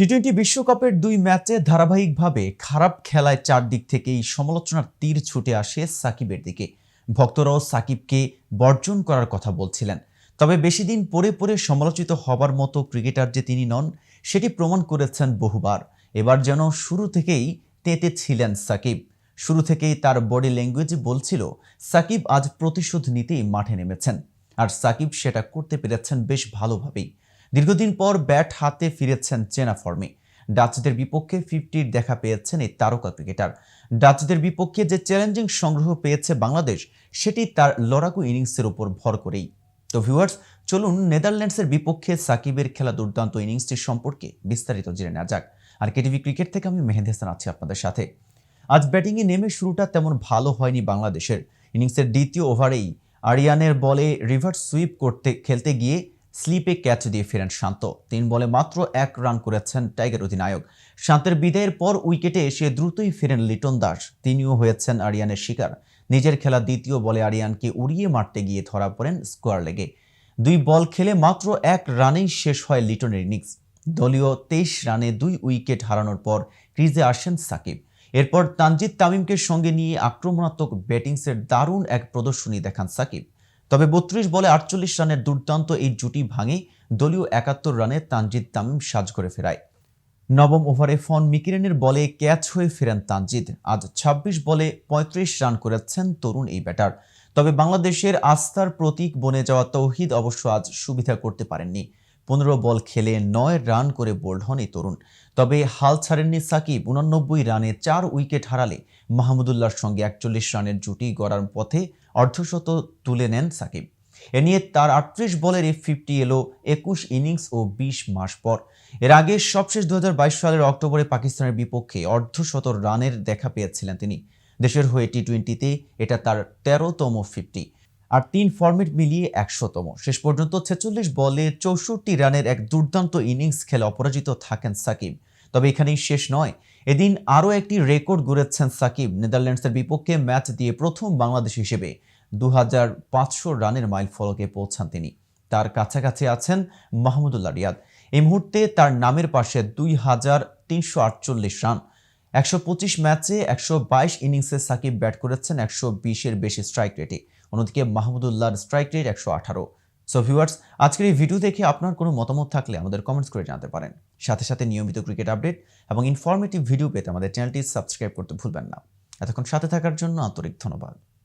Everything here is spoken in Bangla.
টি-20 বিশ্বকাপের 2 ম্যাচে ধারাবাহিকভাবে খারাপ খেলায় চারদিক থেকেই সমালোচনার তীর ছুটে আসে সাকিবের দিকে। ভক্তরাও সাকিবকে বর্জন করার কথা বলছিলেন। তবে বেশি দিন পরে সমালোচিত হবার মতো ক্রিকেটার যে তিনি নন, সেটি প্রমাণ করেছেন বহুবার। এবার যেন শুরু থেকেই তেতে ছিলেন সাকিব। শুরু থেকেই তার বডি ল্যাঙ্গুয়েজ বলছিল সাকিব আজ প্রতিশোধ নিতেই মাঠে নেমেছেন। আর সাকিব সেটা করতে পেরেছেন বেশ ভালোভাবেই। দীর্ঘদিন পর ব্যাট হাতে ফিরেছেন চেনা ফর্মে। ডাচদের বিপক্ষে 50-র দেখা পেয়েছেন এই তারকা ক্রিকেটার। ডাচদের বিপক্ষে যে চ্যালেঞ্জিং সংগ্রহ পেয়েছে বাংলাদেশ, সেটি তার লড়াকু ইনিংসের উপর ভর করেই। তো ভিউয়ার্স, চলুন নেদারল্যান্ডসের বিপক্ষে সাকিবের খেলা দুর্দান্ত ইনিংসটি সম্পর্কে বিস্তারিত জেনে নেওয়া যাক। আর কেটিভি ক্রিকেট থেকে আমি মেহেদি হাসান আছি আপনাদের সাথে। আজ ব্যাটিংয়ে নেমে শুরুটা তেমন ভালো হয়নি বাংলাদেশের। ইনিংসের দ্বিতীয় ওভারেই আরিয়ানের বলে রিভার্স সুইপ খেলতে গিয়ে স্লিপে ক্যাচ দিয়ে ফেরেন শান্ত। 3 বলে মাত্র 1 রান করেছেন টাইগার অধিনায়ক। শান্তের বিদায়ের পর উইকেটে এসে দ্রুতই ফেরেন লিটন দাস। তিনিও হয়েছেন আরিয়ানের শিকার। নিজের খেলা দ্বিতীয় বলে আরিয়ানকে উড়িয়ে মারতে গিয়ে ধরা পড়েন স্কোয়ার লেগে। 2 বল খেলে মাত্র 1 রানেই শেষ হয় লিটনের ইনিংস। দলীয় 23 রানে 2 উইকেট হারানোর পর ক্রিজে আসেন সাকিব। এরপর তানজিদ তামিমকে সঙ্গে নিয়ে আক্রমণাত্মক ব্যাটিংসের দারুণ এক প্রদর্শনী দেখান সাকিব। তবে 32 বলে 48 রানের দুর্দান্ত এই জুটি ভাঙে দলীয় 71 রানে তানজিদ তামিম সাজ করে ফেরায়। নবম ওভারে ফন মিকিরেনের বলে ক্যাচ হয়ে ফেরেন তানজিদ। আজ 26 বলে 35 রান করেছেন তরুণ এই ব্যাটার। তবে বাংলাদেশের আস্থার প্রতীক বনে যাওয়া তৌহিদ অবশ্য আজ সুবিধা করতে পারেননি। 15 বল খেলে 9 রান করে বোল্ড হন এই তরুণ। তবে হাল ছাড়েননি সাকিব। 89 রানে 4 উইকেট হারালে মাহমুদুল্লাহর সঙ্গে 41 রানের জুটি গড়ার পথে অর্ধশত তুলে নেন সাকিব। এ নিয়ে তার 38 বলের 50 এলো 21 ইনিংস ও 20 মাস পর। এর আগে সবশেষ 2022 সালের অক্টোবরে পাকিস্তানের বিপক্ষে অর্ধশত রানের দেখা পেয়েছিলেন তিনি। দেশের হয়ে টি-20তে এটা তার 13তম 50, আর 3 ফরম্যাট মিলিয়ে 100তম। শেষ পর্যন্ত 46 বলে 64 রানের এক দুর্দান্ত ইনিংস খেলে অপরাজিত থাকেন সাকিব। তবে এখানেই শেষ নয়। এদিন আরও একটি রেকর্ড গড়েছেন সাকিব। নেদারল্যান্ডসের বিপক্ষে ম্যাচ দিয়ে প্রথম বাংলাদেশ হিসেবে 2500 রানের মাইল ফলকে পৌঁছান তিনি। তার কাছাকাছি আছেন মাহমুদুল্লাহ রিয়াদ। এই মুহূর্তে তার নামের পাশে 2348 রান। 125 ম্যাচে 122 ইনিংসে সাকিব ব্যাট করেছেন 120-এর বেশি স্ট্রাইক রেটে। অন্যদিকে মাহমুদুল্লাহর স্ট্রাইক রেট 118। সো ভিউয়ার্স, আজকের এই ভিডিও দেখে আপনার কোনো মতামত থাকলে আমাদের কমেন্টস করে জানাতে পারেন। সাথে সাথে নিয়মিত ক্রিকেট আপডেট এবং ইনফরমেটিভ ভিডিও পেতে আমাদের চ্যানেলটি সাবস্ক্রাইব করতে ভুলবেন না। এতক্ষণ সাথে থাকার জন্য আন্তরিক ধন্যবাদ।